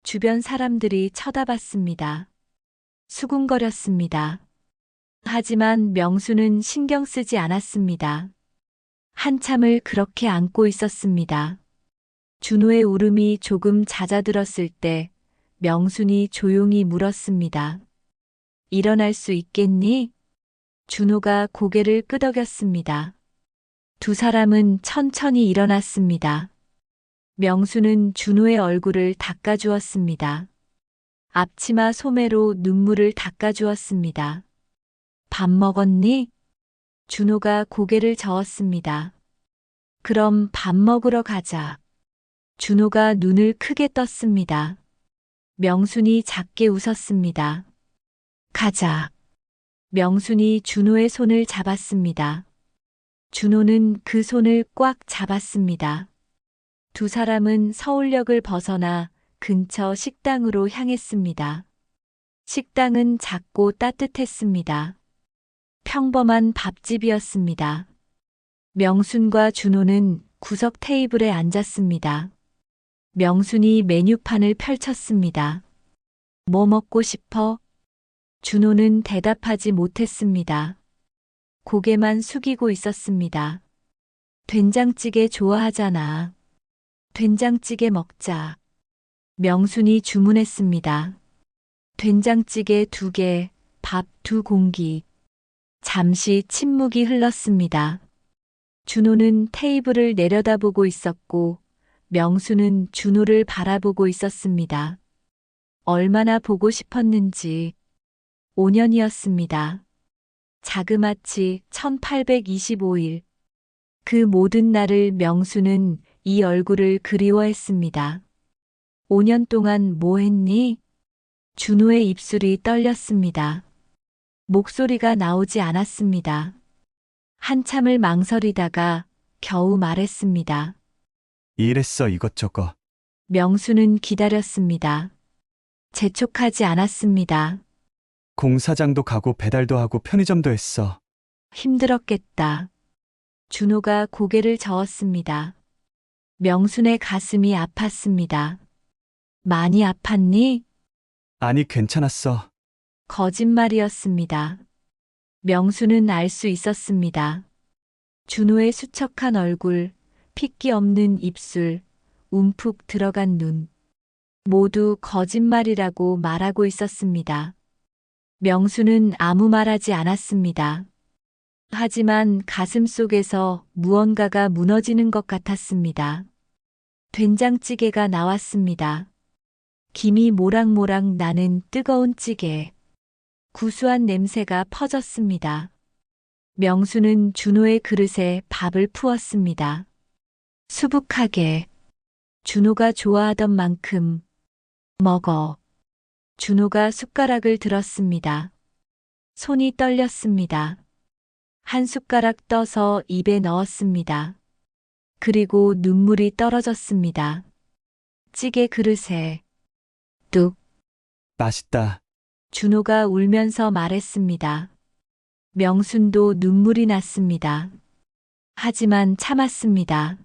주변 사람들이 쳐다봤습니다. 수군거렸습니다. 하지만 명수는 신경 쓰지 않았습니다. 한참을 그렇게 안고 있었습니다. 준호의 울음이 조금 잦아들었을 때 명순이 조용히 물었습니다. 일어날 수 있겠니? 준호가 고개를 끄덕였습니다. 두 사람은 천천히 일어났습니다. 명수는 준호의 얼굴을 닦아주었습니다. 앞치마 소매로 눈물을 닦아주었습니다. 밥 먹었니? 준호가 고개를 저었습니다. 그럼 밥 먹으러 가자. 준호가 눈을 크게 떴습니다. 명순이 작게 웃었습니다. 가자. 명순이 준호의 손을 잡았습니다. 준호는 그 손을 꽉 잡았습니다. 두 사람은 서울역을 벗어나 근처 식당으로 향했습니다. 식당은 작고 따뜻했습니다. 평범한 밥집이었습니다. 명순과 준호는 구석 테이블에 앉았습니다. 명순이 메뉴판을 펼쳤습니다. 뭐 먹고 싶어? 준호는 대답하지 못했습니다. 고개만 숙이고 있었습니다. 된장찌개 좋아하잖아. 된장찌개 먹자. 명순이 주문했습니다. 된장찌개 2개, 밥 2공기. 잠시 침묵이 흘렀습니다. 준호는 테이블을 내려다보고 있었고 명수는 준호를 바라보고 있었습니다. 얼마나 보고 싶었는지 5년이었습니다. 자그마치 1825일. 그 모든 날을 명수는 이 얼굴을 그리워했습니다. 5년 동안 뭐 했니? 준호의 입술이 떨렸습니다. 목소리가 나오지 않았습니다. 한참을 망설이다가 겨우 말했습니다.
일했어 이것저것.
명수는 기다렸습니다. 재촉하지 않았습니다.
공사장도 가고 배달도 하고 편의점도 했어.
힘들었겠다. 준호가 고개를 저었습니다. 명순의 가슴이 아팠습니다. 많이 아팠니?
아니 괜찮았어.
거짓말이었습니다. 명수는 알 수 있었습니다. 준호의 수척한 얼굴, 핏기 없는 입술, 움푹 들어간 눈. 모두 거짓말이라고 말하고 있었습니다. 명수는 아무 말하지 않았습니다. 하지만 가슴 속에서 무언가가 무너지는 것 같았습니다. 된장찌개가 나왔습니다. 김이 모락모락 나는 뜨거운 찌개. 구수한 냄새가 퍼졌습니다. 명수는 준호의 그릇에 밥을 푸었습니다. 수북하게. 준호가 좋아하던 만큼 먹어. 준호가 숟가락을 들었습니다. 손이 떨렸습니다. 한 숟가락 떠서 입에 넣었습니다. 그리고 눈물이 떨어졌습니다. 찌개 그릇에 뚝.
맛있다.
준호가 울면서 말했습니다. 명순도 눈물이 났습니다. 하지만 참았습니다.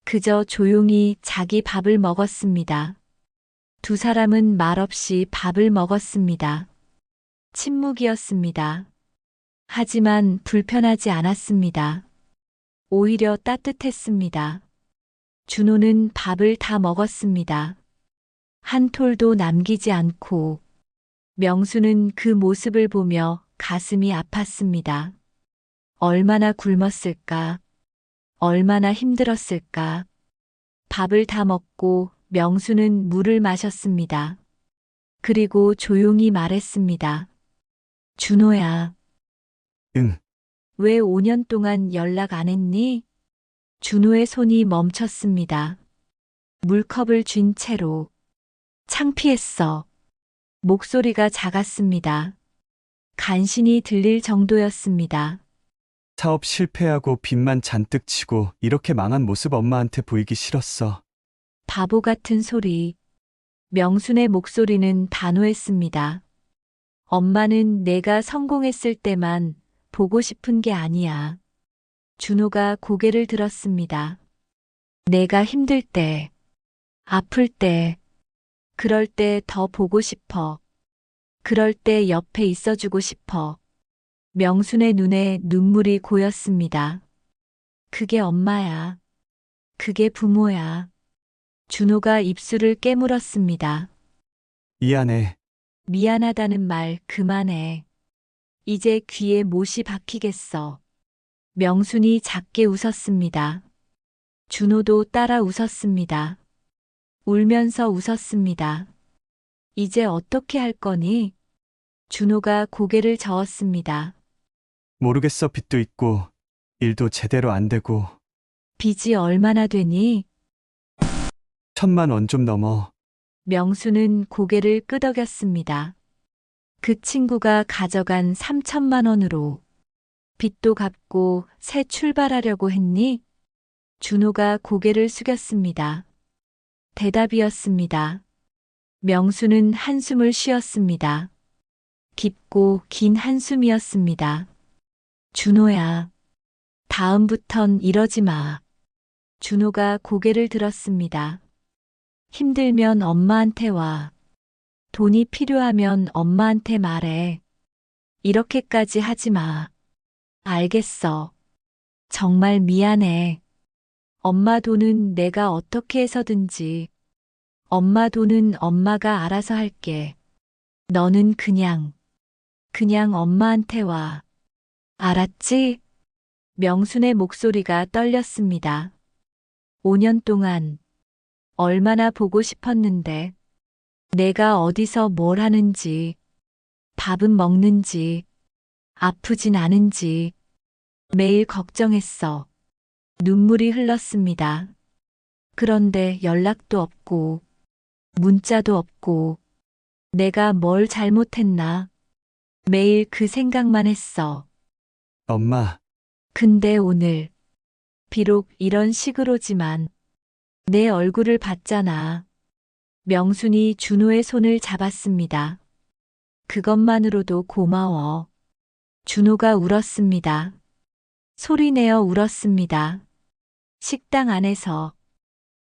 그저 조용히 자기 밥을 먹었습니다. 두 사람은 말없이 밥을 먹었습니다. 침묵이었습니다. 하지만 불편하지 않았습니다. 오히려 따뜻했습니다. 준호는 밥을 다 먹었습니다. 한 톨도 남기지 않고. 명수는 그 모습을 보며 가슴이 아팠습니다. 얼마나 굶었을까? 얼마나 힘들었을까? 밥을 다 먹고 명수는 물을 마셨습니다. 그리고 조용히 말했습니다. 준호야.
응.
왜 5년 동안 연락 안 했니? 준호의 손이 멈췄습니다. 물컵을 쥔 채로. 창피했어. 목소리가 작았습니다. 간신히 들릴 정도였습니다.
사업 실패하고 빚만 잔뜩 치고 이렇게 망한 모습 엄마한테 보이기 싫었어.
바보 같은 소리. 명순의 목소리는 단호했습니다. 엄마는 내가 성공했을 때만 보고 싶은 게 아니야. 준호가 고개를 들었습니다. 내가 힘들 때, 아플 때, 그럴 때 더 보고 싶어. 그럴 때 옆에 있어주고 싶어. 명순의 눈에 눈물이 고였습니다. 그게 엄마야. 그게 부모야. 준호가 입술을 깨물었습니다.
미안해.
미안하다는 말 그만해. 이제 귀에 못이 박히겠어. 명순이 작게 웃었습니다. 준호도 따라 웃었습니다. 울면서 웃었습니다. 이제 어떻게 할 거니? 준호가 고개를 저었습니다.
모르겠어. 빚도 있고 일도 제대로 안 되고.
빚이 얼마나 되니?
1,000만 원 좀 넘어.
명수는 고개를 끄덕였습니다. 그 친구가 가져간 3천만 원으로 빚도 갚고 새 출발하려고 했니? 준호가 고개를 숙였습니다. 대답이었습니다. 명수는 한숨을 쉬었습니다. 깊고 긴 한숨이었습니다. 준호야. 다음부턴 이러지 마. 준호가 고개를 들었습니다. 힘들면 엄마한테 와. 돈이 필요하면 엄마한테 말해. 이렇게까지 하지 마. 알겠어. 정말 미안해. 엄마 돈은 내가 어떻게 해서든지. 엄마 돈은 엄마가 알아서 할게. 너는 그냥 엄마한테 와. 알았지? 명순의 목소리가 떨렸습니다. 5년 동안 얼마나 보고 싶었는데, 내가 어디서 뭘 하는지, 밥은 먹는지, 아프진 않은지, 매일 걱정했어. 눈물이 흘렀습니다. 그런데 연락도 없고, 문자도 없고, 내가 뭘 잘못했나? 매일 그 생각만 했어.
엄마,
근데 오늘, 비록 이런 식으로지만, 내 얼굴을 봤잖아. 명순이 준호의 손을 잡았습니다. 그것만으로도 고마워. 준호가 울었습니다. 소리내어 울었습니다. 식당 안에서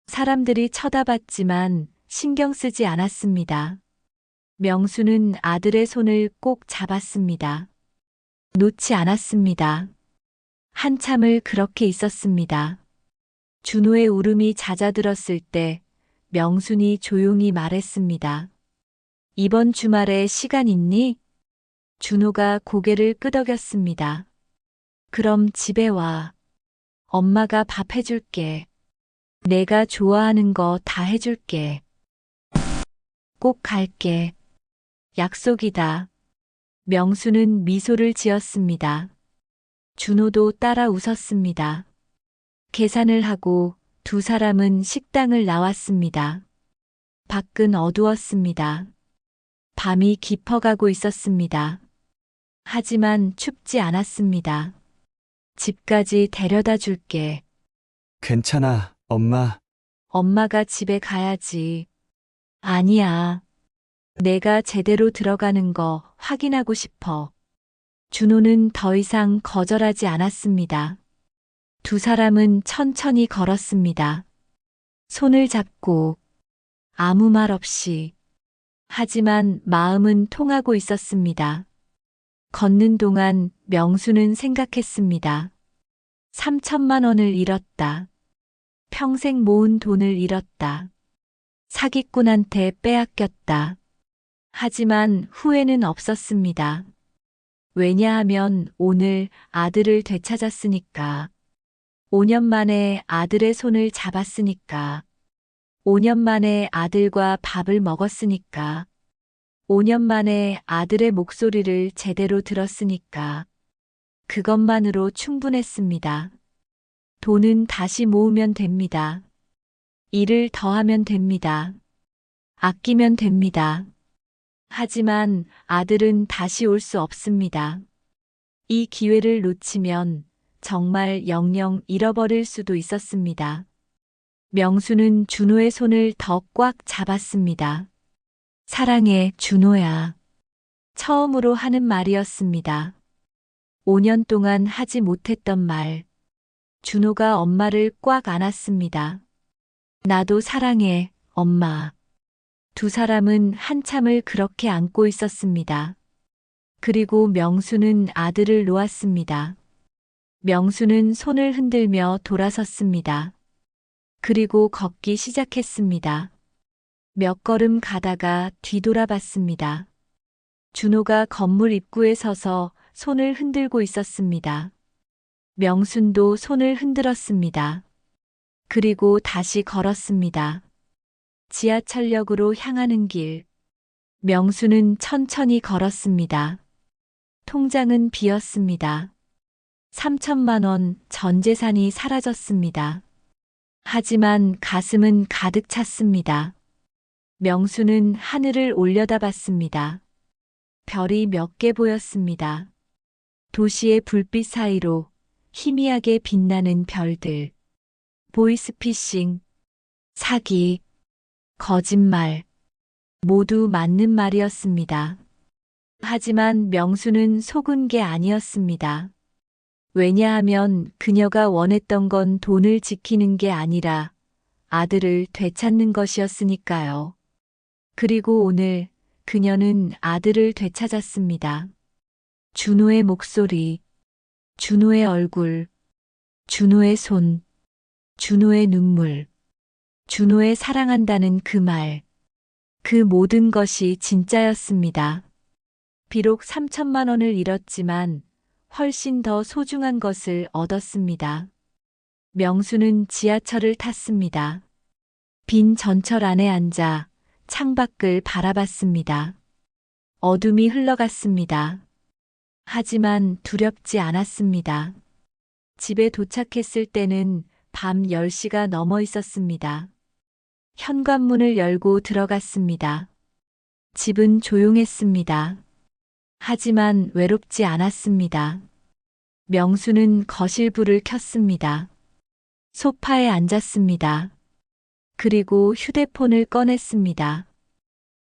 사람들이 쳐다봤지만 신경 쓰지 않았습니다. 명수는 아들의 손을 꼭 잡았습니다. 놓지 않았습니다. 한참을 그렇게 있었습니다. 준호의 울음이 잦아들었을 때 명순이 조용히 말했습니다. 이번 주말에 시간 있니? 준호가 고개를 끄덕였습니다. 그럼 집에 와. 엄마가 밥 해줄게. 내가 좋아하는 거 다 해줄게. 꼭 갈게. 약속이다. 명수는 미소를 지었습니다. 준호도 따라 웃었습니다. 계산을 하고 두 사람은 식당을 나왔습니다. 밖은 어두웠습니다. 밤이 깊어가고 있었습니다. 하지만 춥지 않았습니다. 집까지 데려다 줄게.
괜찮아, 엄마.
엄마가 집에 가야지. 아니야. 내가 제대로 들어가는 거 확인하고 싶어. 준호는 더 이상 거절하지 않았습니다. 두 사람은 천천히 걸었습니다. 손을 잡고 아무 말 없이. 하지만 마음은 통하고 있었습니다. 걷는 동안 명수는 생각했습니다. 3천만 원을 잃었다. 평생 모은 돈을 잃었다. 사기꾼한테 빼앗겼다. 하지만 후회는 없었습니다. 왜냐하면 오늘 아들을 되찾았으니까. 5년 만에 아들의 손을 잡았으니까. 5년 만에 아들과 밥을 먹었으니까. 5년 만에 아들의 목소리를 제대로 들었으니까. 그것만으로 충분했습니다. 돈은 다시 모으면 됩니다. 일을 더 하면 됩니다. 아끼면 됩니다. 하지만 아들은 다시 올 수 없습니다. 이 기회를 놓치면 정말 영영 잃어버릴 수도 있었습니다. 명수는 준호의 손을 더 꽉 잡았습니다. 사랑해, 준호야. 처음으로 하는 말이었습니다. 5년 동안 하지 못했던 말. 준호가 엄마를 꽉 안았습니다. 나도 사랑해, 엄마. 두 사람은 한참을 그렇게 안고 있었습니다. 그리고 명수는 아들을 놓았습니다. 명수는 손을 흔들며 돌아섰습니다. 그리고 걷기 시작했습니다. 몇 걸음 가다가 뒤돌아봤습니다. 준호가 건물 입구에 서서 손을 흔들고 있었습니다. 명순도 손을 흔들었습니다. 그리고 다시 걸었습니다. 지하철역으로 향하는 길. 명수는 천천히 걸었습니다. 통장은 비었습니다. 3천만 원 전 재산이 사라졌습니다. 하지만 가슴은 가득 찼습니다. 명수는 하늘을 올려다봤습니다. 별이 몇 개 보였습니다. 도시의 불빛 사이로 희미하게 빛나는 별들. 보이스피싱, 사기, 거짓말, 모두 맞는 말이었습니다. 하지만 명수는 속은 게 아니었습니다. 왜냐하면 그녀가 원했던 건 돈을 지키는 게 아니라 아들을 되찾는 것이었으니까요. 그리고 오늘 그녀는 아들을 되찾았습니다. 준호의 목소리, 준호의 얼굴, 준호의 손, 준호의 눈물, 준호의 사랑한다는 그 말, 그 모든 것이 진짜였습니다. 비록 3천만 원을 잃었지만 훨씬 더 소중한 것을 얻었습니다. 명수는 지하철을 탔습니다. 빈 전철 안에 앉아 창밖을 바라봤습니다. 어둠이 흘러갔습니다. 하지만 두렵지 않았습니다. 집에 도착했을 때는 밤 10시가 넘어 있었습니다. 현관문을 열고 들어갔습니다. 집은 조용했습니다. 하지만 외롭지 않았습니다. 명수는 거실 불을 켰습니다. 소파에 앉았습니다. 그리고 휴대폰을 꺼냈습니다.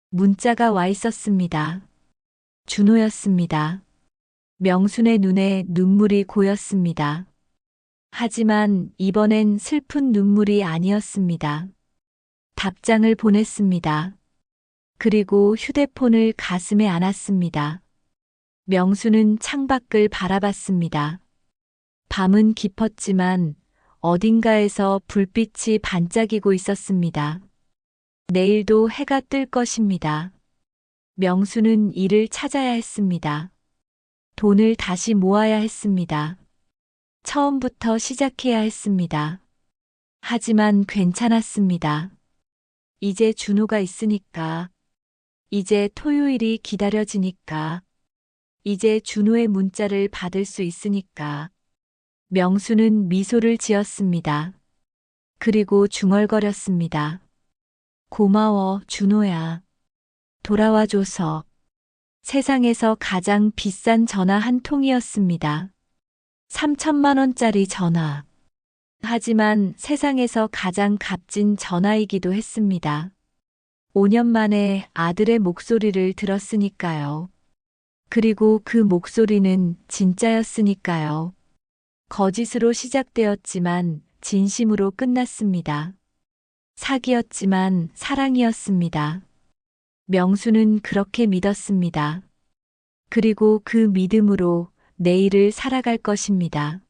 문자가 와 있었습니다. 준호였습니다. 명순의 눈에 눈물이 고였습니다. 하지만 이번엔 슬픈 눈물이 아니었습니다. 답장을 보냈습니다. 그리고 휴대폰을 가슴에 안았습니다. 명수는 창밖을 바라봤습니다. 밤은 깊었지만 어딘가에서 불빛이 반짝이고 있었습니다. 내일도 해가 뜰 것입니다. 명수는 일을 찾아야 했습니다. 돈을 다시 모아야 했습니다. 처음부터 시작해야 했습니다. 하지만 괜찮았습니다. 이제 준호가 있으니까. 이제 토요일이 기다려지니까. 이제 준호의 문자를 받을 수 있으니까. 명수는 미소를 지었습니다. 그리고 중얼거렸습니다. 고마워, 준호야. 돌아와줘서. 세상에서 가장 비싼 전화 한 통이었습니다. 3천만 원짜리 전화. 하지만 세상에서 가장 값진 전화이기도 했습니다. 5년 만에 아들의 목소리를 들었으니까요. 그리고 그 목소리는 진짜였으니까요. 거짓으로 시작되었지만 진심으로 끝났습니다. 사기였지만 사랑이었습니다. 명수는 그렇게 믿었습니다. 그리고 그 믿음으로 내일을 살아갈 것입니다.